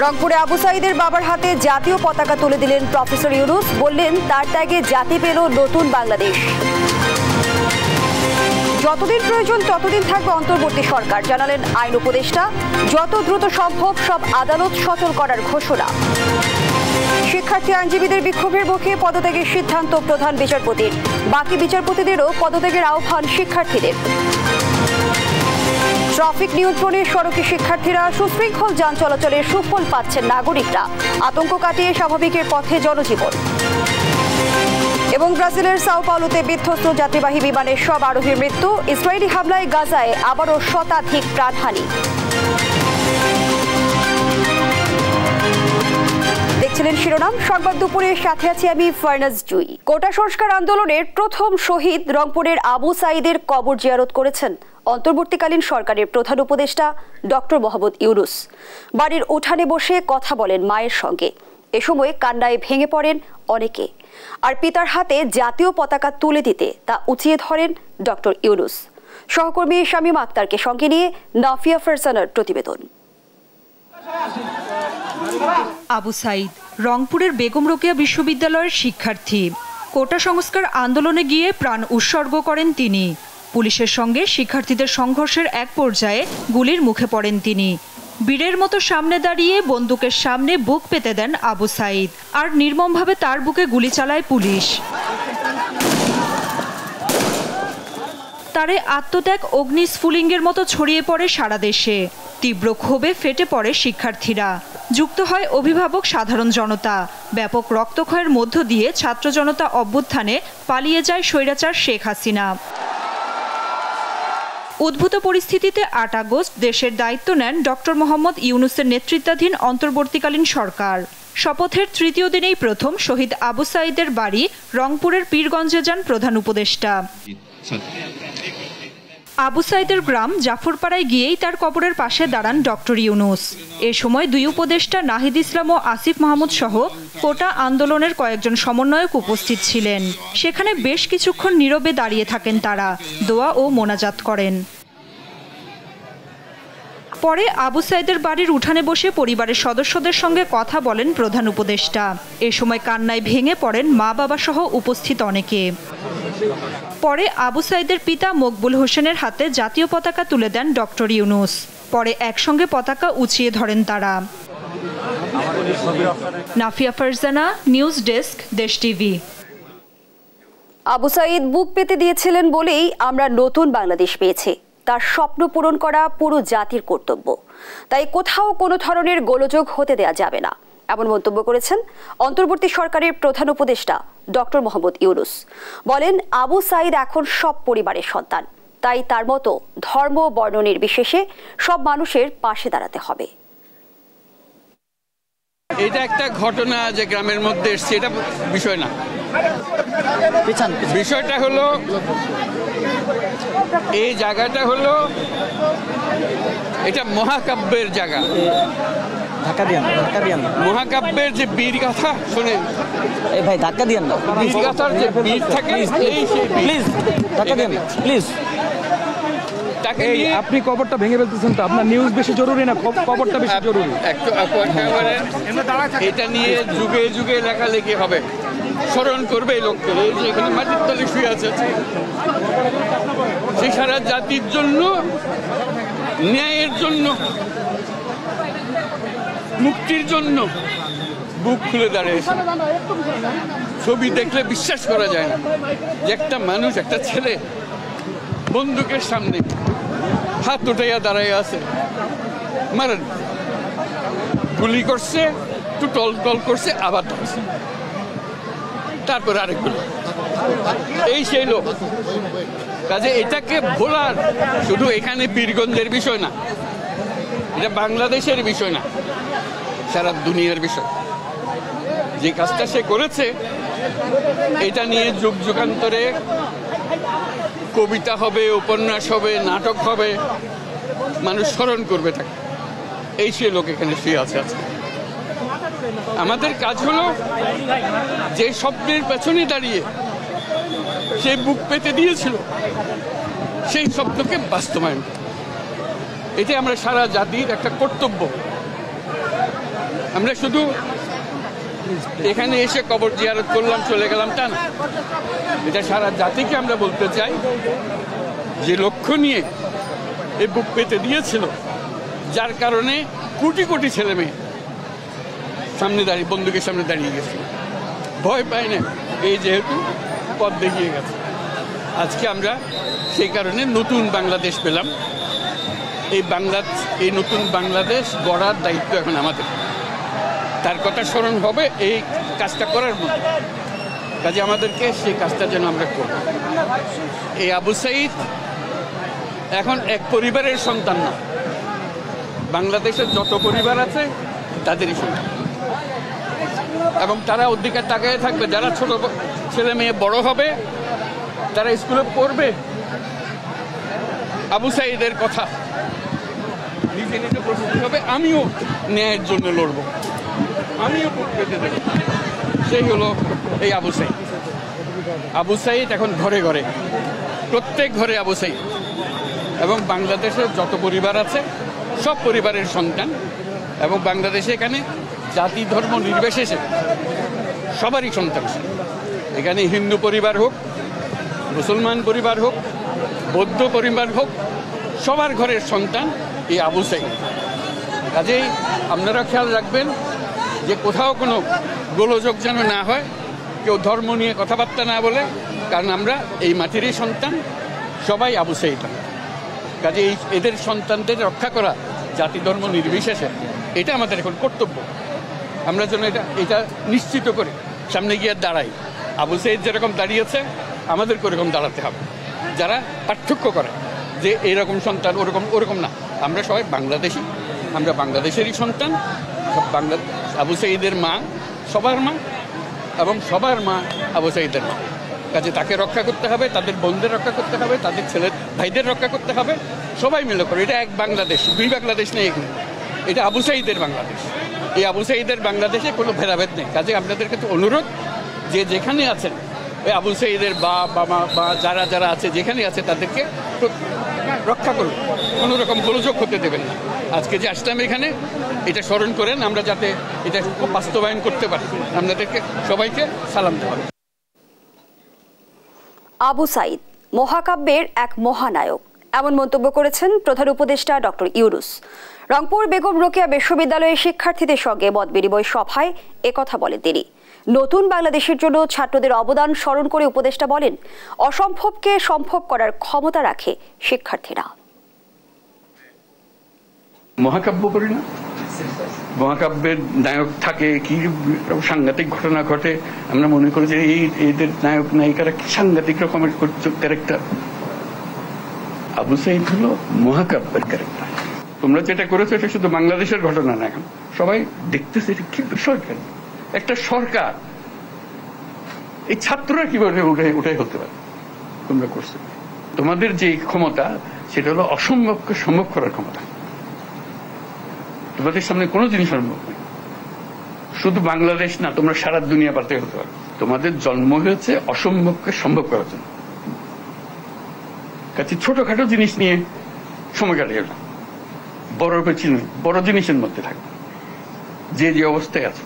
রংপুরে আবু সাঈদের বাবার হাতে জাতীয় পতাকা তুলে দিলেন প্রফেসর ইউনূস। বললেন তার ত্যাগে জাতি পেল নতুন বাংলাদেশ। যতদিন প্রয়োজন ততদিন থাকবে অন্তর্বর্তী সরকার, জানালেন আইন উপদেষ্টা। যত দ্রুত সম্ভব সব আদালত সচল করার ঘোষণা। শিক্ষার্থী আইনজীবীদের বিক্ষোভের মুখে পদত্যাগের সিদ্ধান্ত প্রধান বিচারপতির। বাকি বিচারপতিদেরও পদত্যাগের আহ্বান শিক্ষার্থীদের। ট্রাফিক নিয়ন্ত্রণে সড়কে শিক্ষার্থীরা, সুশৃঙ্খল যান চলাচলের সুফল পাচ্ছেন নাগরিকরা। আতঙ্ক কাটিয়ে স্বাভাবিকের পথে জনজীবন। এবং ব্রাজিলের সাও পাওলোতে বিধ্বস্ত যাত্রীবাহী বিমানের সব আরোহীর মৃত্যু। ইসরায়েলি হামলায় গাজায় আবারও শতাধিক প্রাণহানি। দেখছিলেন শিরোনাম সংবাদ দুপুরের সাথে আছি আমি ফারনাজ জুই। কোটা সংস্কার আন্দোলনের প্রথম শহীদ রংপুরের আবু সাঈদের কবর জিয়ারত করেছেন অন্তর্বর্তীকালীন সরকারের প্রধান উপদেষ্টা ডক্টর মোহাম্মদ ইউনূস। বাড়ির উঠানে বসে কথা বলেন মায়ের সঙ্গে। এ সময় কান্নায় ভেঙে পড়েন অনেকে। আর পিতার হাতে জাতীয় পতাকা তুলে দিতে তা উঁচিয়ে ধরেন ডক্টর ইউনূস। সহকর্মী শামীম আক্তারকে সঙ্গে নিয়ে নাফিয়া ফারজানার প্রতিবেদন। আবু সাঈদ রংপুরের বেগম রোকেয়া বিশ্ববিদ্যালয়ের শিক্ষার্থী। কোটা সংস্কার আন্দোলনে গিয়ে প্রাণ উৎসর্গ করেন তিনি। পুলিশের সঙ্গে শিক্ষার্থীদের সংঘর্ষের এক পর্যায়ে গুলির মুখে পড়েন তিনি। বীরের মতো সামনে দাঁড়িয়ে বন্দুকের সামনে বুক পেতে দেন আবু সাঈদ, আর নির্মমভাবে তার বুকে গুলি চালায় পুলিশ। তারে আত্মত্যাগ অগ্নিস্ফুলিঙ্গের মতো ছড়িয়ে পড়ে সারা দেশে। তীব্র ক্ষোভে ফেটে পড়ে শিক্ষার্থীরা। যুক্ত হয় অভিভাবক সাধারণ জনতা। ব্যাপক রক্তক্ষয়ের মধ্য দিয়ে ছাত্র জনতা অভ্যুত্থানে পালিয়ে যায় স্বৈরাচার শেখ হাসিনা। উদ্ভূত পরিস্থিতিতে ৮ আগস্ট দেশের দায়িত্ব নেন ডক্টর মোহাম্মদ ইউনূসের নেতৃত্বাধীন অন্তর্বর্তীকালীন সরকার। শপথের তৃতীয় দিনেই প্রথম শহীদ আবু সাঈদের বাড়ি রংপুরের পীরগঞ্জে যান প্রধান উপদেষ্টা। আবু সাঈদের গ্রাম জাফরপাড়ায় গিয়েই তার কবরের পাশে দাঁড়ান ডক্টর ইউনূস। এ সময় দুই উপদেষ্টা নাহিদ ইসলাম ও আসিফ মাহমুদ সহ কোটা আন্দোলনের কয়েকজন সমন্বয়ক উপস্থিত ছিলেন। সেখানে বেশ কিছুক্ষণ নীরবে দাঁড়িয়ে থাকেন তারা, দোয়া ও মোনাজাত করেন। পরে আবু সাঈদের বাড়ির উঠানে বসে পরিবারের সদস্যদের সঙ্গে কথা বলেন প্রধান উপদেষ্টা। এ সময় কান্নায় ভেঙে পড়েন মা বাবা সহ উপস্থিত অনেকে। পরে আবু সাঈদের পিতা মকবুল হোসেনের হাতে জাতীয় পতাকা তুলে দেন ডক্টর ইউনূস। পরে একসঙ্গে পতাকা উঁচিয়ে ধরেন তারা। নাফিয়া ফারজানা, নিউজ ডেস্ক, দেশ টিভি। আবু সাঈদ বুক পেতে দিয়েছিলেন বলেই আমরা নতুন বাংলাদেশ পেয়েছি। তার স্বপ্ন পূরণ করা পুরো জাতির কর্তব্য। তাই কোথাও কোনো ধরনের গোলযোগ হতে দেয়া যাবে না, এমন মন্তব্য করেছেন অন্তর্বর্তী সরকারের প্রধান উপদেষ্টা ডক্টর মোহাম্মদ ইউনূস। বলেন আবু সাঈদ এখন সব পরিবারের সন্তান, তাই তার মতো ধর্ম বর্ণ নির্বিশেষে সব মানুষের পাশে দাঁড়াতে হবে। এটা একটা ঘটনা যে গ্রামের মধ্যে এসছে, এটা বিষয় না। বিষয়টা হলো এই জায়গাটা হলো এটা মহাকাব্যের জায়গা। মহাকাব্যের যে বীর গাথা শোনেন, ভাই ধাক্কা দিয়েন না। বীর গাথার যে বীর থাকে, প্লিজ ধাক্কা দিয়েন না প্লিজ। আপনি কবরটা ভেঙে ফেলতেছেন তো, আপনার নিউজ বেশি জরুরি না, কবরটা বেশি জরুরি। এটা নিয়ে যুগে যুগে লেখালেখি হবে, স্মরণ করবে এই লোককে। এই যে এখানে মাটির তলে শুয়ে আছে, সে সারা জাতির জন্য, ন্যায়ের জন্য, মুক্তির জন্য বুক খুলে দাঁড়িয়েছে। ছবি দেখলে বিশ্বাস করা যায় না যে একটা মানুষ, একটা ছেলে বন্দুকের সামনে হাত উঠাইয়া দাঁড়াইয়া আছে। মারেন, গুলি করছে, একটু টল টল করছে, আবার ধরছে, তারপর আরেকগুলো। এই সেই লোক। কাজে এটাকে ভোলার শুধু এখানে পীরগঞ্জের বিষয় না, এটা বাংলাদেশের বিষয় না, সারা দুনিয়ার বিষয়। যে কাজটা সে করেছে এটা নিয়ে যুগ যুগান্তরে কবিতা হবে, উপন্যাস হবে, নাটক হবে, মানুষ স্মরণ করবে তাকে। এই সে লোক এখানে শুয়ে আছে আজকে। আমাদের কাজ হলো যে স্বপ্নের পেছনে দাঁড়িয়ে সে বুক পেতে দিয়েছিল, সেই স্বপ্নকে বাস্তবায়ন। এটি আমরা সারা জাতির একটা কর্তব্য। আমরা শুধু এখানে এসে কবর জিয়ারত করলাম চলে গেলাম তা না, এটা সারা জাতিকে আমরা বলতে চাই যে লক্ষ্য নিয়ে এই বুক পেতে দিয়েছিল, যার কারণে কোটি কোটি ছেলে মেয়ে সামনে দাঁড়িয়ে বন্দুকের সামনে দাঁড়িয়ে গেছে, ভয় পায় না, এই যেহেতু পথ দেখিয়ে গেছে। আজকে আমরা সেই কারণে নতুন বাংলাদেশ পেলাম। এই নতুন বাংলাদেশ গড়ার দায়িত্ব এখন আমাদের, তার কথা স্মরণ হবে এই কাজটা করার মতো। কাজে আমাদেরকে সেই কাজটা যেন আমরা করি। এই আবু সাঈদ এখন এক পরিবারের সন্তান না, বাংলাদেশের যত পরিবার আছে তাদেরই সন্তান, এবং তারা অধিকার তাকায় থাকবে। যারা ছোট ছেলে মেয়ে বড় হবে, তারা স্কুলে পড়বে, আবু সাঈদের কথা নিজে নিজে প্রস্তুতি হবে, আমিও ন্যায়ের জন্য লড়বো, আমিও বুক পেতে দেব। সেই হলো এই আবু সাঈদ। আবু সাঈদ এখন ঘরে ঘরে, প্রত্যেক ঘরে আবু সাঈদ, এবং বাংলাদেশের যত পরিবার আছে সব পরিবারের সন্তান, এবং বাংলাদেশে এখানে জাতি ধর্ম নির্বিশেষে সবারই সন্তান। এখানে হিন্দু পরিবার হোক, মুসলমান পরিবার হোক, বৌদ্ধ পরিবার হোক, সবার ঘরের সন্তান এই আবু সাঈদ। কাজেই আপনারা খেয়াল রাখবেন যে কোথাও কোনো গোলযোগ যেন না হয়, কেউ ধর্ম নিয়ে কথাবার্তা না বলে, কারণ আমরা এই মাটিরই সন্তান, সবাই আবু সাঈদ। কাজে এদের সন্তানদের রক্ষা করা জাতি ধর্ম নির্বিশেষে, এটা আমাদের এখন কর্তব্য। আমরা যেন এটা নিশ্চিত করে সামনে গিয়ে দাঁড়াই। আবু সাঈদ যেরকম দাঁড়িয়েছে, আমাদেরকে ওরকম দাঁড়াতে হবে। যারা পার্থক্য করে যে এরকম সন্তান ওরকম না, আমরা সবাই বাংলাদেশি, আমরা বাংলাদেশেরই সন্তান। আবু সাঈদের মা সবার মা, এবং সবার মা আবু সাঈদের মা। কাজে তাকে রক্ষা করতে হবে, তাদের বোনদের রক্ষা করতে হবে, তাদের ছেলে ভাইদের রক্ষা করতে হবে, সবাই মিলে করে। এটা এক বাংলাদেশ, দুই বাংলাদেশ নেই এখানে, এটা আবু সাঈদের বাংলাদেশ। এই আবু সাঈদের বাংলাদেশে কোনো ভেদাভেদ নেই। কাজে আপনাদের কাছে অনুরোধ যে যেখানে আছেন, ওই আবু সাঈদের বা যারা যারা আছে যেখানে আছে, তাদেরকে রক্ষা করুন, কোনো রকম গোলযোগ হতে দেবেন না। আজকে যে আসলাম এখানে, এটা স্মরণ করেন, আমরা যাতে এটা বাস্তবায়ন করতে পারি। আপনাদেরকে সবাইকে সালাম দেওয়া। আবু সাঈদ মহাকাব্যের এক মহানায়ক, এমন মন্তব্য করেছেন প্রধান উপদেষ্টা ডক্টর ইউনূস। রংপুর বেগম রোকেয়া বিশ্ববিদ্যালয়ের শিক্ষার্থীদের সঙ্গে মতবিনিময় সভায় একথা বলেন তিনি। নতুন বাংলাদেশের জন্য ছাত্রদের অবদান স্মরণ করে উপদেষ্টা বলেন, অসম্ভবকে সম্ভব করার ক্ষমতা রাখে শিক্ষার্থীরা। মহাকাব্য করি না, মহাকাব্যের নায়ক থাকে, কি সাংঘাতিক ঘটনা ঘটে, আমরা মনে করি যে এদের নায়ক নায়িকারা কি সাংঘাতিক রকমের ক্যারেক্টার। আবু সাঈদ হলো মহাকাব্যের ক্যারেক্টার। তোমরা যেটা করেছো এটা শুধু বাংলাদেশের ঘটনা না, এখন সবাই দেখতেছে এটা কি বিষয়। একটা সরকার, এই ছাত্ররা কিভাবে উঠে হতে পারে, তোমরা করছো। তোমাদের যে ক্ষমতা, সেটা হলো অসম্ভবকে সম্ভব করার ক্ষমতা। তোমাদের সামনে কোনো জিনিস সম্ভব নেই, শুধু বাংলাদেশ না, তোমরা সারা দুনিয়া পাতে হতে পারো। তোমাদের জন্ম হয়েছে অসম্ভবকে সম্ভব করার জন্য। কাছে ছোটখাটো জিনিস নিয়ে সময় কাটিয়ে না, বড় জিনিসের মধ্যে থাকবে, যে অবস্থায় আছে।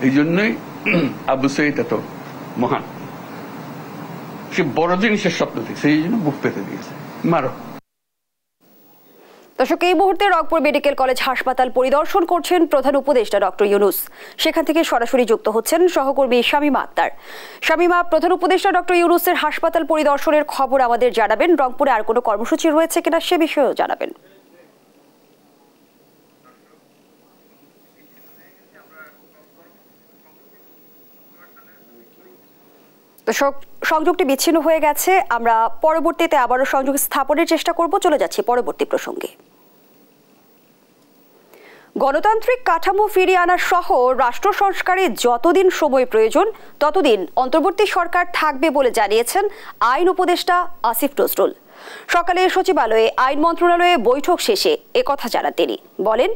এই জন্যই আবু সাঈদ এত মহান, সে বড় জিনিসের স্বপ্ন দেখছে, এই জন্য বুক পেতে দিয়েছে। মারো। দর্শক, এই মুহূর্তে রংপুর মেডিকেল কলেজ হাসপাতাল পরিদর্শন করছেন প্রধান উপদেষ্টা ডক্টর ইউনূস। সেখান থেকে সরাসরি যুক্ত হচ্ছেন সহকর্মী শামীমা আক্তার। শামীমা, প্রধান উপদেষ্টা ডক্টর ইউনূসের হাসপাতাল পরিদর্শনের খবর আমাদের জানাবেন। রংপুরে আর কোনো কর্মসূচি রয়েছে কিনা সে বিষয়েও জানাবেন। দর্শক, সংযোগটি বিচ্ছিন্ন হয়ে গেছে, আমরা পরবর্তীতে আবারও সংযোগ স্থাপনের চেষ্টা করব। চলে যাচ্ছি পরবর্তী প্রসঙ্গে। গণতান্ত্রিক কাঠামো ফিরিয়ে আনা সহ রাষ্ট্র সংস্কারে যতদিন সময় প্রয়োজন ততদিন অন্তর্বর্তী সরকার থাকবে বলে জানিয়েছেন আইন উপদেষ্টা আসিফ নজরুল। সকালে সচিবালয়ে আইন মন্ত্রণালয়ে বৈঠক শেষে একথা জানান তিনি। বলেন,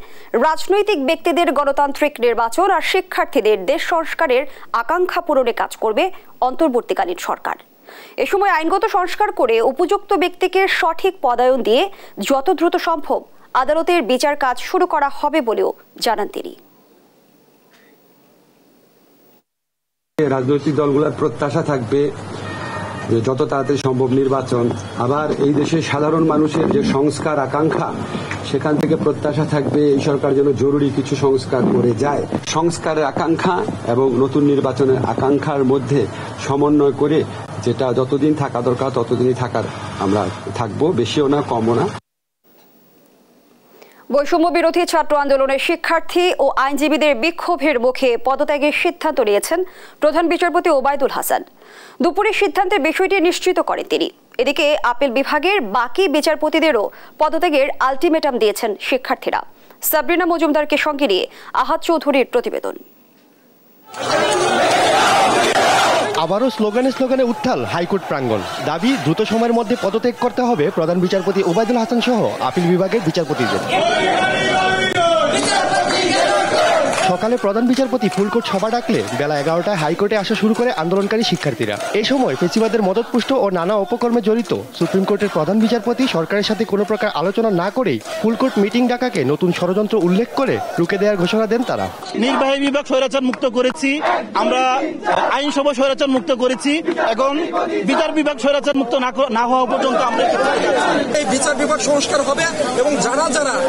রাজনৈতিক ব্যক্তিদের গণতান্ত্রিক নির্বাচন আর শিক্ষার্থীদের দেশ সংস্কারের আকাঙ্ক্ষা পূরণে কাজ করবে অন্তর্বর্তীকালীন সরকার। এ সময় আইনগত সংস্কার করে উপযুক্ত ব্যক্তিকে সঠিক পদায়ন দিয়ে যত দ্রুত সম্ভব আদালতের বিচার কাজ শুরু করা হবে বলেও জানান তিনি। রাজনৈতিক দলগুলোর প্রত্যাশা থাকবে যে যত তাড়াতাড়ি সম্ভব নির্বাচন, আবার এই দেশের সাধারণ মানুষের যে সংস্কার আকাঙ্ক্ষা, সেখান থেকে প্রত্যাশা থাকবে এই সরকার যেন জরুরি কিছু সংস্কার করে যায়। সংস্কারের আকাঙ্ক্ষা এবং নতুন নির্বাচনের আকাঙ্ক্ষার মধ্যে সমন্বয় করে যেটা যতদিন থাকা দরকার ততদিনই আমরা থাকবো, বেশিও না কমও না। বৈষম্য বিরোধী ছাত্র আন্দোলনের শিক্ষার্থী ও আইনজীবীদের বিক্ষোভের মুখে পদত্যাগের সিদ্ধান্ত নিয়েছেন প্রধান বিচারপতি ওবায়দুল হাসান। দুপুরে সিদ্ধান্তের বিষয়টি নিশ্চিত করেন তিনি। এদিকে আপিল বিভাগের বাকি বিচারপতিদেরও পদত্যাগের আলটিমেটাম দিয়েছেন শিক্ষার্থীরা। সাবরিনা মজুমদারকে সঙ্গে নিয়ে আহাদ চৌধুরীর প্রতিবেদন। আবারও স্লোগানে উত্তাল হাইকোর্ট প্রাঙ্গণ। দাবি দ্রুত সময়ের মধ্যে পদত্যাগ করতে হবে প্রধান বিচারপতি ওবায়দুল হাসান সহ আপিল বিভাগের বিচারপতিদের। সকালে প্রধান বিচারপতি ফুলকোর্ট সভা ডাকলে বেলা 11টায় হাইকোর্টে আসা শুরু করে আন্দোলনকারী শিক্ষার্থীরা। এই সময় ফেসিবাদের মদতপুষ্ট ও নানা অপকর্মে জড়িত সুপ্রিম কোর্টের প্রধান বিচারপতি সরকারের সাথে কোনো প্রকার আলোচনা না করেই ফুলকোর্ট মিটিং ডাকাকে নতুন ষড়যন্ত্র উল্লেখ করে রুখে দেওয়ার ঘোষণা দেন তারা। নির্বাহী বিভাগ স্বৈরাচার মুক্ত করেছি, আমরা আইনসভা স্বৈরাচার মুক্ত করেছি, এখন বিচার বিভাগ স্বৈরাচার মুক্ত না হওয়া পর্যন্ত আমরা এই বিচার বিভাগ সংস্কার হবে এবং যারা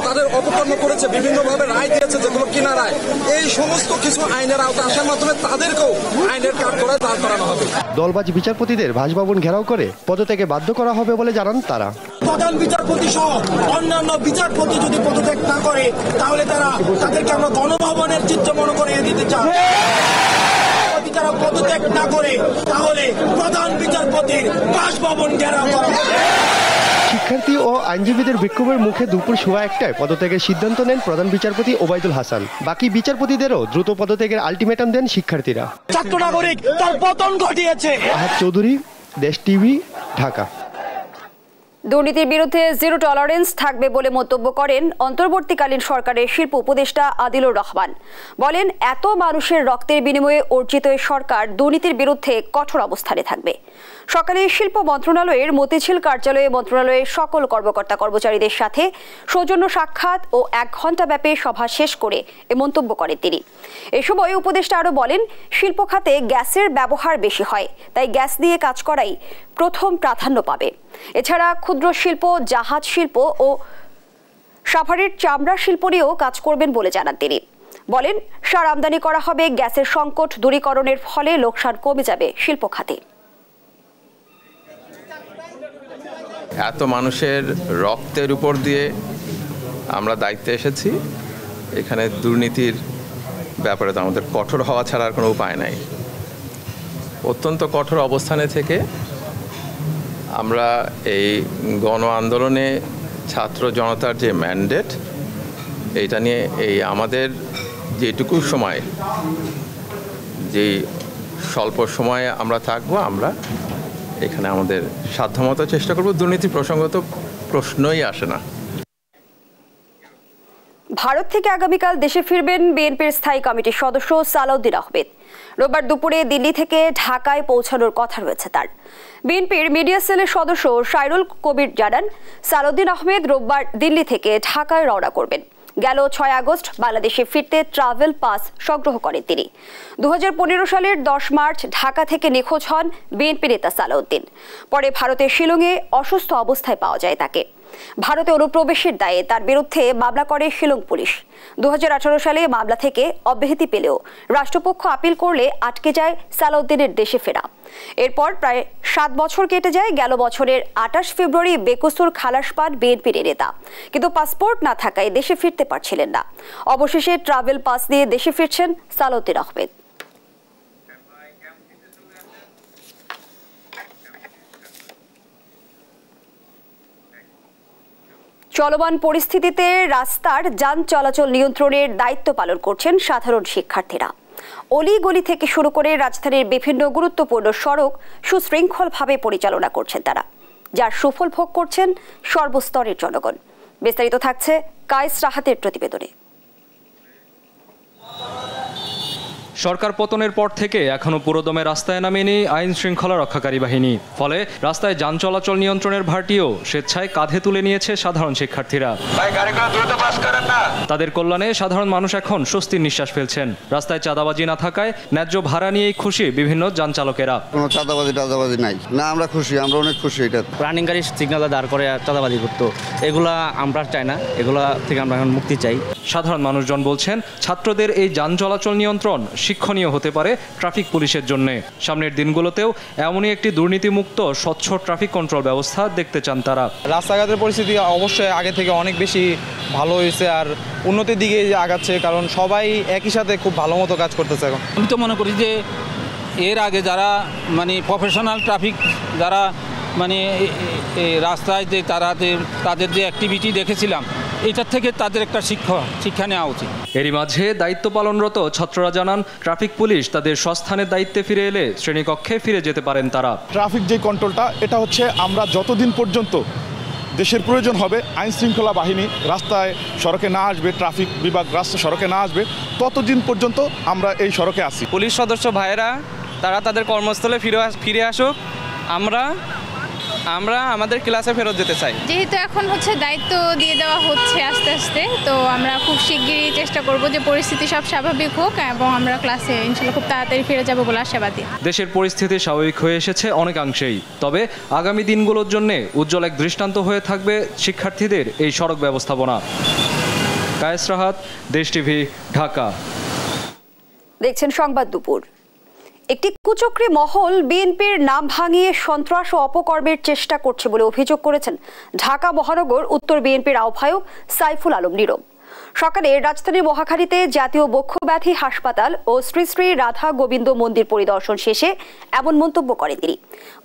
তাদের অপকর্ম করেছে, বিভিন্নভাবে রায় দিয়েছে, যেগুলো কিনা রায়, এই সমস্ত কিছু আইনের আওতায় আসার মাধ্যমে তাদেরকেও আইনের কাঠগড়ায় দাঁড় করানো হবে। দলবাজ বিচারপতিদের বাসভবন ঘেরাও করে পদত্যাগে বাধ্য করা হবে বলে জানান তারা। প্রধান বিচারপতি সহ অন্যান্য বিচারপতি যদি পদত্যাগ না করে তাহলে তাদেরকে আমরা গণভবনের চিত্র মনে করে দিতে চাই। যারা পদত্যাগ না করে তাহলে প্রধান বিচারপতির বাসভবন ঘেরাও করা হবে। শিক্ষার্থী ও আইনজীবীদের বিক্ষোভের মুখে দুপুর 1:15টায় পদত্যাগের সিদ্ধান্ত নেন প্রধান বিচারপতি ওবায়দুল হাসান। বাকি বিচারপতিদেরও দ্রুত পদত্যাগের আলটিমেটাম দেন শিক্ষার্থীরা। ছাত্র নাগরিক তার পতন ঘটিয়েছে। আহাদ চৌধুরী, দেশ টিভি, ঢাকা। দুর্নীতির বিরুদ্ধে জিরো টলারেন্স থাকবে বলে মন্তব্য করেন অন্তর্বর্তীকালীন সরকারের শিল্প উপদেষ্টা আদিলুর রহমান। বলেন, এত মানুষের রক্তের বিনিময়ে অর্জিত সরকার দুর্নীতির বিরুদ্ধে কঠোর অবস্থানে থাকবে। সকালে শিল্প মন্ত্রণালয়ের মতিঝিল কার্যালয়ে মন্ত্রণালয়ের সকল কর্মকর্তা কর্মচারীদের সাথে সৌজন্য সাক্ষাৎ ও 1 ঘণ্টা ব্যাপী সভা শেষ করে এ মন্তব্য করেন তিনি। এ সময় উপদেষ্টা আরও বলেন, শিল্প খাতে গ্যাসের ব্যবহার বেশি হয়, তাই গ্যাস দিয়ে কাজ করাই প্রথম প্রাধান্য পাবে। এছাড়া ক্ষুদ্র শিল্প, জাহাজ শিল্প ও সাফারির চামড়া শিল্প নিয়েও কাজ করবেন বলে জানান তিনি। বলেন, সার আমদানি করা হবে, গ্যাসের সংকট দূরীকরণের ফলে লোকসান কমে যাবে শিল্প খাতে। এত মানুষের রক্তের উপর দিয়ে আমরা দায়িত্বে এসেছি, এখানে দুর্নীতির ব্যাপারে তো আমাদের কঠোর হওয়া ছাড়া আর কোনো উপায় নাই। অত্যন্ত কঠোর অবস্থানে থেকে আমরা এই গণ আন্দোলনে ছাত্র জনতার যে ম্যান্ডেট, এইটা নিয়ে আমাদের যেটুকু সময়, যেই স্বল্প সময়ে আমরা থাকবো, আমরা এখানে আমাদের সাধ্যমতো চেষ্টা করব। দুর্নীতি প্রসঙ্গত প্রশ্নই আসে না। ভারত থেকে আগামীকাল দেশে ফিরবেন বিএনপির স্থায়ী কমিটির সদস্য সালাউদ্দিন আহমেদ। রোববার দুপুরে দিল্লি থেকে ঢাকায় পৌঁছানোর কথা রয়েছে তার। বিএনপির মিডিয়া সেলের সদস্য সাইরুল কবির জানান, সালাউদ্দিন আহমেদ রোববার দিল্লি থেকে ঢাকায় রওনা করবেন। গেল 6 আগস্ট বাংলাদেশে ফিরতে ট্রাভেল পাস সংগ্রহ করেন তিনি। 2015 সালের 10 মার্চ ঢাকা থেকে নিখোঁজ হন বিএনপি নেতা সালাউদ্দিন। পরে ভারতের শিলংয়ে অসুস্থ অবস্থায় পাওয়া যায় তাকে। ভারতে অনুপ্রবেশের দায়ে তার বিরুদ্ধে মামলা করে শিলং পুলিশ। 2018 সালে মামলা থেকে অব্যাহতি পেলেও রাষ্ট্রপক্ষ আপিল করলে আটকে যায় সালাউদ্দিনের দেশে ফেরা। এরপর প্রায় 7 বছর কেটে যায়। গেল বছরের 28 ফেব্রুয়ারি বেকসুর খালাস পান বিএনপির নেতা, কিন্তু পাসপোর্ট না থাকায় দেশে ফিরতে পারছিলেন না। অবশেষে ট্রাভেল পাস দিয়ে দেশে ফিরছেন সালাউদ্দিন আহমেদ। চলমান পরিস্থিতিতে রাস্তার যান চলাচল নিয়ন্ত্রণের দায়িত্ব পালন করছেন সাধারণ শিক্ষার্থীরা। অলিগলি থেকে শুরু করে রাজধানীর বিভিন্ন গুরুত্বপূর্ণ সড়ক সুশৃঙ্খলভাবে পরিচালনা করছেন তারা, যার সুফল ভোগ করছেন সর্বস্তরের জনগণ। বিস্তারিত থাকছে কায়েস রাহাতের প্রতিবেদনে। সরকার পতনের পর থেকে এখনো পুরোদমে রাস্তায় নামেনি আইন শৃঙ্খলা রক্ষাকারী বাহিনী। ফলে রাস্তায় যান চলাচল নিয়ন্ত্রণের ভারটিও স্বেচ্ছায় কাঁধে তুলে নিয়েছে সাধারণ শিক্ষার্থীরা। তাদের কল্যাণে সাধারণ মানুষ এখন স্বস্তির নিঃশ্বাস ফেলছেন। রাস্তায় চাঁদাবাজি না থাকায় ন্যায্য ভাড়া নিয়েই খুশি বিভিন্ন যান চালকেরা। কোনো চাঁদাবাজি নাই না, আমরা খুশি, আমরা অনেক খুশি। এটা রানিং গাড়ি সিগন্যালে দাঁড় করে চাঁদাবাজি করতো, এগুলা আমরা চাই না, এগুলা থেকে আমরা এখন মুক্তি চাই। সাধারণ মানুষজন বলছেন ছাত্রদের এই যান চলাচল নিয়ন্ত্রণ শিক্ষণীয় হতে পারে ট্রাফিক পুলিশের জন্য। সামনের দিনগুলোতেও এমনই একটি দুর্নীতিমুক্ত স্বচ্ছ ট্রাফিক কন্ট্রোল ব্যবস্থা দেখতে চান তারা। রাস্তাঘাটের পরিস্থিতি অবশ্যই আগে থেকে অনেক বেশি ভালো হয়েছে আর উন্নতির দিকে আগাচ্ছে, কারণ সবাই একই সাথে খুব ভালো মতো কাজ করতেছে এখন। আমি তো মনে করি যে এর আগে যারা মানে প্রফেশনাল ট্রাফিক যারা মানে রাস্তায় যে তাদের যে অ্যাক্টিভিটি দেখেছিলাম, এটার থেকে তাদের একটা শিক্ষা নেওয়া উচিত। এরই মাঝে দায়িত্ব পালনরত ছাত্ররা জানান ট্রাফিক পুলিশ তাদের স্বস্থানের দায়িত্বে ফিরে এলে শ্রেণীকক্ষে ফিরে যেতে পারেন তারা। ট্রাফিক যে কন্ট্রোলটা, এটা হচ্ছে আমরা যতদিন পর্যন্ত দেশের প্রয়োজন হবে আইন শৃঙ্খলা বাহিনী রাস্তায় সড়কে না আসবে, ট্রাফিক বিভাগ রাস্তা সড়কে না আসবে, ততদিন পর্যন্ত আমরা এই সড়কে আসি। পুলিশ সদস্য ভাইয়েরা তারা তাদের কর্মস্থলে ফিরে আসুক, আমরা আমাদের ক্লাসে ফেরত যেতে চাই। যেহেতু এখন দায়িত্ব দিয়ে দেওয়া হচ্ছে আস্তে আস্তে, তো আমরা খুব শিগগিরই চেষ্টা করব যে পরিস্থিতি সব স্বাভাবিক হোক এবং আমরা ক্লাসে ইনশাআল্লাহ খুব তাড়াতাড়ি ফিরে যাব বলে আশাবাদী। দেশের পরিস্থিতি স্বাভাবিক হয়ে এসেছে অনেকাংশেই, তবে আগামী দিনগুলোর জন্য উজ্জ্বল এক দৃষ্টান্ত হয়ে থাকবে শিক্ষার্থীদের এই সড়ক ব্যবস্থাপনা। কায়েস রাহাত, দেশ টিভি, ঢাকা। দেখছেন সংবাদ দুপুর। একটি কুচক্রী মহল বিএনপির নাম ভাঙিয়ে সন্ত্রাস ও অপকর্মের চেষ্টা করছে বলে অভিযোগ করেছেন ঢাকা মহানগর উত্তর বিএনপির আহ্বায়ক সাইফুল আলম নীরব। সকালে রাজধানীর মহাখালীতে জাতীয় বক্ষব্যাধি হাসপাতাল ও শ্রী শ্রী রাধা গোবিন্দ মন্দির পরিদর্শন শেষে এমন মন্তব্য করেন তিনি।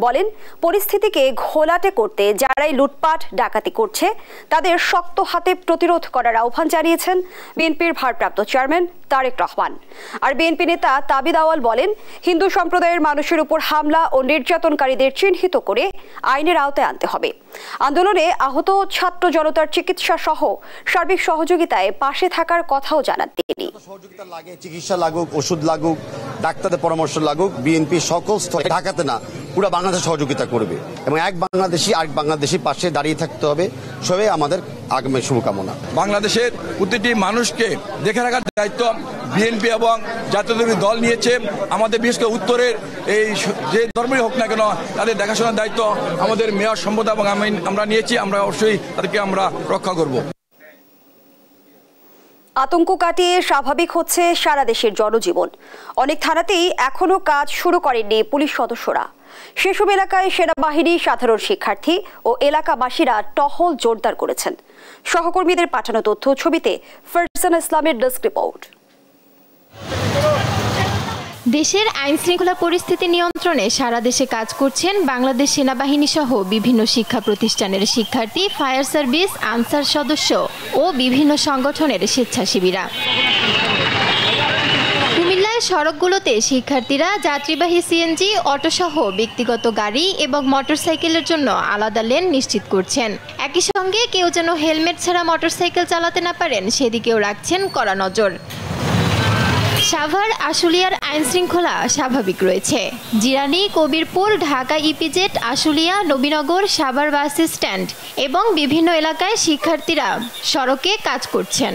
বলেন, পরিস্থিতিকে ঘোলাটে করতে যারাই লুটপাট ডাকাতি করছে তাদের শক্ত হাতে প্রতিরোধ করার আহ্বান জানিয়েছেন বিএনপির ভারপ্রাপ্ত চেয়ারম্যান তারেক রহমান। আর বিএনপি নেতা তাবিদ আওয়াল বলেন, হিন্দু সম্প্রদায়ের মানুষের উপর হামলা ও নির্যাতনকারীদের চিহ্নিত করে আইনের আওতায় আনতে হবে। আন্দোলনে আহত ছাত্র জনতার চিকিৎসা সহ সার্বিক সহযোগিতায় পাশে থাকার কথাও জানান তিনি। সহযোগিতা লাগে, চিকিৎসা লাগুক, ওষুধ লাগুক, ডাক্তারদের পরামর্শ লাগুক, বিএনপি সকল স্তরে ঢাকাতে না পুরো বাংলাদেশ সহযোগিতা করবে এবং এক বাংলাদেশি আরেক বাংলাদেশি পাশে দাঁড়িয়ে থাকতে হবে। সবাই আমাদের আগামী শুভকামনা। বাংলাদেশের প্রতিটি মানুষকে দেখে রাখার দায়িত্ব বিএনপি এবং জাতীয়তাবাদী দল নিয়েছে। আমাদের বিশেষ করে উত্তরের এই যে ধর্মই হোক না কেন তাদের দেখাশোনার দায়িত্ব আমাদের মেয়র সম্পদ এবং আমরা নিয়েছি। আমরা অবশ্যই তাদেরকে আমরা রক্ষা করব। আতঙ্ক কাটিয়ে স্বাভাবিক হচ্ছে সারা দেশের জনজীবন। অনেক থানাতেই এখনো কাজ শুরু করেননি পুলিশ সদস্যরা। সেসব এলাকায় সেনাবাহিনী, সাধারণ শিক্ষার্থী ও এলাকাবাসীরা টহল জোরদার করেছেন। সহকর্মীদের পাঠানো তথ্য ছবিতে ফারজানা ইসলামের ডেস্ক রিপোর্ট। দেশের আইন শৃঙ্খলা পরিস্থিতি নিয়ন্ত্রণে সারা দেশে কাজ করছেন বাংলাদেশ সেনাবাহিনী সহ বিভিন্ন শিক্ষা প্রতিষ্ঠানের শিক্ষার্থী, ফায়ার সার্ভিস, আনসার সদস্য ও বিভিন্ন সংগঠনের স্বেচ্ছাসেবীরা। কুমিল্লায় সড়কগুলোতে শিক্ষার্থীরা যাত্রীবাহী সিএনজি, অটোসহ ব্যক্তিগত গাড়ি এবং মোটরসাইকেলের জন্য আলাদা লেন নিশ্চিত করছেন। একই সঙ্গে কেউ যেন হেলমেট ছাড়া মোটরসাইকেল চালাতে না পারেন সেদিকেও রাখছেন কড়া নজর। সাভার, আশুলিয়ার আইন শৃঙ্খলা স্বাভাবিক রয়েছে। Zirani, Kabirpur, Dhaka EPZ, Ashulia, Nabinagar, Savar bus stand এবং বিভিন্ন এলাকায় শিক্ষার্থীরা সড়কে কাজ করছেন।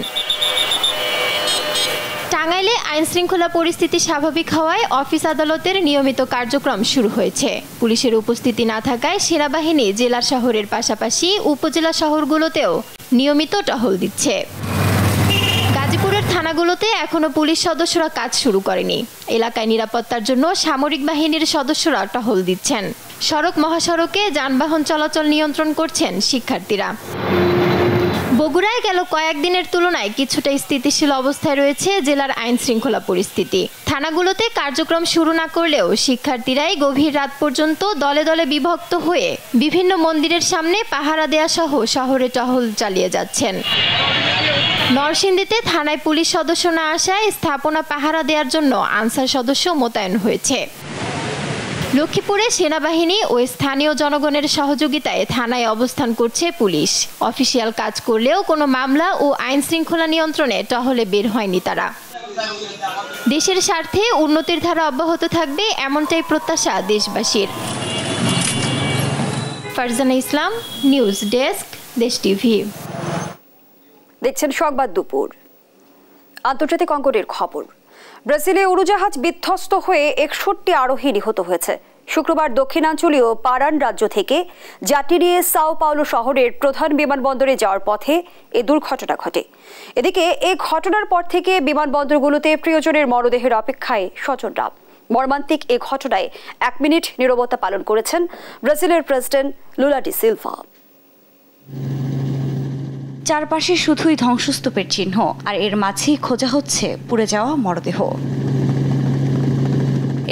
টাঙ্গাইলে আইন শৃঙ্খলা পরিস্থিতি স্বাভাবিক হওয়ায় অফিস আদালতের নিয়মিত কার্যক্রম শুরু হয়েছে। পুলিশের উপস্থিতি না থাকায় সেনাবাহিনী জেলা শহরের পাশাপাশি উপজেলা শহরগুলোতেও নিয়মিত টহল দিচ্ছে। গাজীপুরের থানাগুলোতে এখনো পুলিশ সদস্যরা কাজ শুরু করেনি। এলাকায় নিরাপত্তার জন্য সামরিক বাহিনীর সদস্যরা টহল দিচ্ছেন। সড়ক মহাসড়কে যানবাহন চলাচল নিয়ন্ত্রণ করছেন শিক্ষার্থীরা। বগুড়ায় গেল কয়েকদিনের তুলনায় কিছুটা স্থিতিশীল অবস্থায় রয়েছে জেলার আইন শৃঙ্খলা পরিস্থিতি। থানাগুলোতে কার্যক্রম শুরু না করলেও শিক্ষার্থীরাই গভীর রাত পর্যন্ত দলে দলে বিভক্ত হয়ে বিভিন্ন মন্দিরের সামনে পাহারা দেয়া সহ শহরে টহল চালিয়ে যাচ্ছেন। নরসিংদীতে থানায় পুলিশ সদস্য না আসায় স্থাপনা পাহারা দেওয়ার জন্য আনসার সদস্য মোতায়েন হয়েছে। লক্ষ্মীপুরে সেনাবাহিনী ও স্থানীয় জনগণের সহযোগিতায় থানায় অবস্থান করছে পুলিশ। অফিসিয়াল কাজ করলেও কোনো মামলা ও আইন শৃঙ্খলা নিয়ন্ত্রণে টহলে বের হয়নি তারা। দেশের স্বার্থে উন্নতির ধারা অব্যাহত থাকবে এমনটাই প্রত্যাশা দেশবাসীর। ফারজানা ইসলাম, নিউজ ডেস্ক, দেশ টিভি। দেখছেন সংবাদ দুপুর। আন্তর্জাতিক অঙ্গনের খবর। ব্রাজিলে উড়োজাহাজ বিধ্বস্ত হয়ে 61 আরোহী নিহত হয়েছে। শুক্রবার দক্ষিণাঞ্চলীয় পারান রাজ্য থেকে যাত্রী নিয়ে সাও পাওলো শহরের প্রধান বিমানবন্দরে যাওয়ার পথে এ দুর্ঘটনা ঘটে। এদিকে এই ঘটনার পর থেকে বিমানবন্দরগুলোতে প্রিয়জনের মরদেহের অপেক্ষায় স্বজনরা। মর্মান্তিক এ ঘটনায় 1 মিনিট নীরবতা পালন করেছেন ব্রাজিলের প্রেসিডেন্ট লুলা ডি সিলভা। চারপাশে শুধুই ধ্বংসস্তূপের চিহ্ন, আর এর মাঝেই খোঁজা হচ্ছে পুড়ে যাওয়া মরদেহ।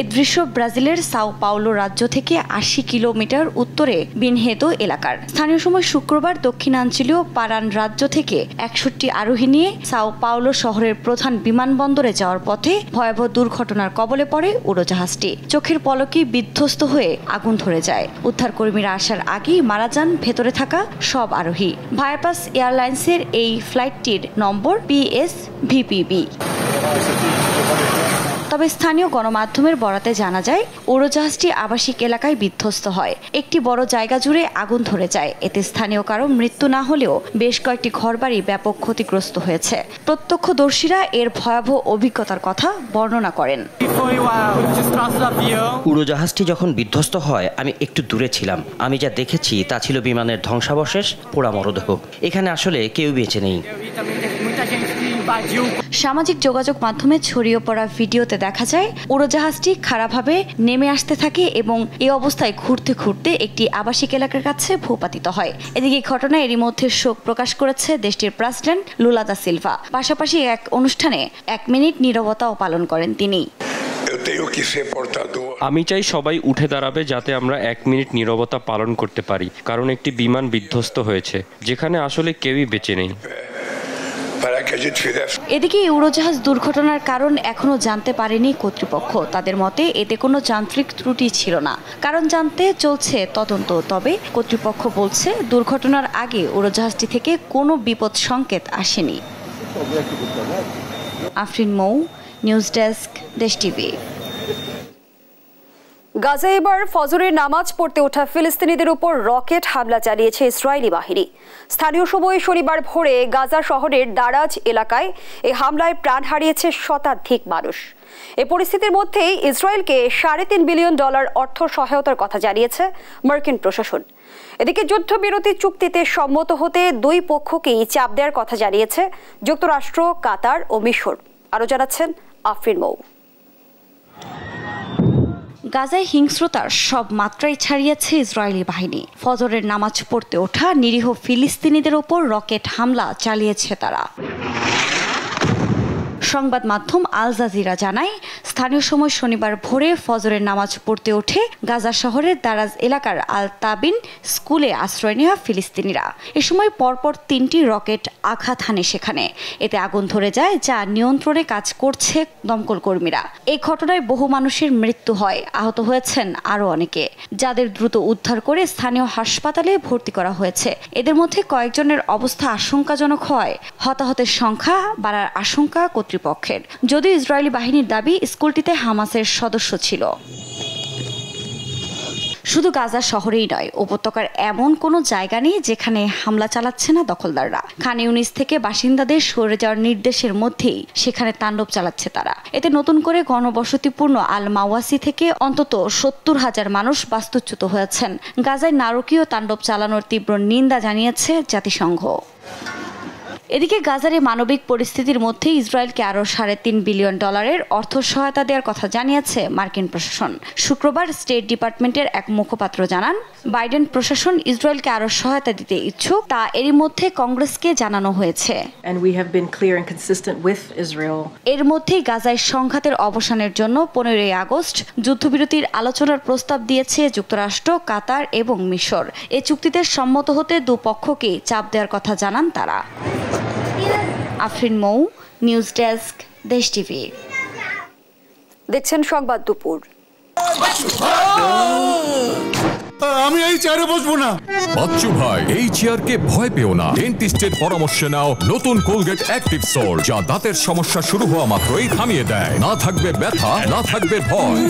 এই দৃশ্য ব্রাজিলের সাও পাওলো রাজ্য থেকে 80 কিলোমিটার উত্তরে বিনহেদো এলাকার। স্থানীয় সময় শুক্রবার দক্ষিণাঞ্চলীয় পারান রাজ্য থেকে 61 আরোহী নিয়ে সাও পাওলো শহরের প্রধান বিমানবন্দরে যাওয়ার পথে ভয়াবহ দুর্ঘটনার কবলে পড়ে উড়োজাহাজটি। চোখের পলকে বিধ্বস্ত হয়ে আগুন ধরে যায়। উদ্ধারকর্মীরা আসার আগেই মারা যান ভেতরে থাকা সব আরোহী। ভায়াপাস এয়ারলাইন্সের এই ফ্লাইটটির নম্বর PSVPB। তবে স্থানীয় গণমাধ্যমের বরাতে জানা যায়, উড়োজাহাজটি আবাসিক এলাকায় বিধ্বস্ত হয়। একটি বড় জায়গা জুড়ে আগুন ধরে যায়। এতে স্থানীয় কারো মৃত্যু না হলেও বেশ কয়েকটি ঘরবাড়ি ব্যাপক ক্ষতিগ্রস্ত হয়েছে। প্রত্যক্ষদর্শীরা এর ভয়াবহ অভিজ্ঞতার কথা বর্ণনা করেন। উড়োজাহাজটি যখন বিধ্বস্ত হয় আমি একটু দূরে ছিলাম। আমি যা দেখেছি তা ছিল বিমানের ধ্বংসাবশেষ, পোড়া মরদেহ। এখানে আসলে কেউ বেঁচে নেই। সামাজিক যোগাযোগ মাধ্যমে ছড়িয়ে পড়া ভিডিওতে দেখা যায় উড়োজাহাজটি খারাপভাবে নেমে আসতে থাকে এবং এই অবস্থায় ঘুরতে ঘুরতে একটি আবাসিক এলাকার কাছে ভূপাতিত হয়। এদিকে ঘটনায় এরই মধ্যে শোক প্রকাশ করেছে দেশটির প্রেসিডেন্ট লুলা দা সিলভা। পাশাপাশি এক অনুষ্ঠানে 1 মিনিট নীরবতাও পালন করেন তিনি। আমি চাই সবাই উঠে দাঁড়াবে যাতে আমরা 1 মিনিট নীরবতা পালন করতে পারি, কারণ একটি বিমান বিধ্বস্ত হয়েছে যেখানে আসলে কেউই বেঁচে নেই। এদিকে উড়োজাহাজ দুর্ঘটনার কারণ এখনো জানতে পারেনি কর্তৃপক্ষ। তাদের মতে এতে কোনো যান্ত্রিক ত্রুটি ছিল না, কারণ জানতে চলছে তদন্ত। তবে কর্তৃপক্ষ বলছে দুর্ঘটনার আগে উড়োজাহাজটি থেকে কোনো বিপদ সংকেত আসেনি। আফরিন মৌ, নিউজ ডেস্ক, দেশ টিভি। গাজায় এবার ফজরের নামাজ পড়তে ওঠা ফিলিস্তিনিদের উপর রকেট হামলা চালিয়েছে ইসরায়েলি বাহিনী। স্থানীয় সময় শনিবার ভোরে গাজা শহরের দারাজ এলাকায় এই হামলায় প্রাণ হারিয়েছে শতাধিক মানুষ। এ পরিস্থিতির মধ্যেই ইসরায়েলকে $3.5 বিলিয়ন অর্থ সহায়তার কথা জানিয়েছে মার্কিন প্রশাসন। এদিকে যুদ্ধবিরতি চুক্তিতে সম্মত হতে দুই পক্ষকেই চাপ দেওয়ার কথা জানিয়েছে যুক্তরাষ্ট্র, কাতার ও মিশর। আরও জানাচ্ছেন আফরিন মৌ। গাজায় হিংস্রতার সব মাত্রাই ছাড়িয়েছে ইসরায়েলি বাহিনী। ফজরের নামাজ পড়তে ওঠা নিরীহ ফিলিস্তিনিদের ওপর রকেট হামলা চালিয়েছে তারা। সংবাদ মাধ্যম আল জাজিরা জানায়, স্থানীয় সময় শনিবার ভোরে ফজরের নামাজ পড়তে ওঠে গাজা শহরের দারাজ এলাকার আল তাবিন স্কুলে আশ্রয় নেওয়া ফিলিস্তিনিরা। এ সময় পরপর 3টি রকেট আঘাত হানে সেখানে। এতে আগুন ধরে যায়, যা নিয়ন্ত্রণে কাজ করছে দমকল কর্মীরা। এই ঘটনায় বহু মানুষের মৃত্যু হয়, আহত হয়েছেন আরও অনেকে, যাদের দ্রুত উদ্ধার করে স্থানীয় হাসপাতালে ভর্তি করা হয়েছে। এদের মধ্যে কয়েকজনের অবস্থা আশঙ্কাজনক হয়। হতাহতের সংখ্যা বাড়ার আশঙ্কা কর্তৃপক্ষের। যদিও ইসরায়েলি বাহিনীর দাবি স্কুলটিতে হামাসের সদস্য ছিল। শুধু গাজা শহরেই নয়, উপত্যকার এমন কোনো জায়গা নেই যেখানে হামলা চালাচ্ছে না দখলদাররা। খান ইউনিস থেকে বাসিন্দাদের সরে যাওয়ার নির্দেশের মধ্যেই সেখানে তাণ্ডব চালাচ্ছে তারা। এতে নতুন করে ঘনবসতিপূর্ণ আল মাওয়াসি থেকে অন্তত 70,000 মানুষ বাস্তুচ্যুত হয়েছেন। গাজায় নারকীয় তাণ্ডব চালানোর তীব্র নিন্দা জানিয়েছে জাতিসংঘ। এদিকে গাজার মানবিক পরিস্থিতির মধ্যে ইসরায়েলকে আরও $3.5 বিলিয়ন অর্থ সহায়তা দেওয়ার কথা জানিয়েছে মার্কিন প্রশাসন। শুক্রবার স্টেট ডিপার্টমেন্টের এক মুখপাত্র জানান, বাইডেন প্রশাসন ইসরায়েলকে আরও সহায়তা দিতে ইচ্ছুক, তা এরই মধ্যে কংগ্রেসকে জানানো হয়েছে। এর মধ্যেই গাজায় সংঘাতের অবসানের জন্য 15 আগস্ট যুদ্ধবিরতির আলোচনার প্রস্তাব দিয়েছে যুক্তরাষ্ট্র, কাতার এবং মিশর। এ চুক্তিতে সম্মত হতে দুপক্ষকেই চাপ দেওয়ার কথা জানান তারা। আফরিন মৌ, নিউজ ডেস্ক, দেশ টিভি। দেখছেন সংবাদ দুপুর। আমি এই চেয়ারে বসবো না। বাচ্চু ভাই, এই চেয়ারকে ভয় পেও না। ডেন্টিস্টের পরামর্শ নাও নতুন কোলগেট অ্যাক্টিভ সোল, যা দাঁতের সমস্যা শুরু হওয়া মাত্রই থামিয়ে দেয়। না থাকবে ব্যথা, না থাকবে ভয়।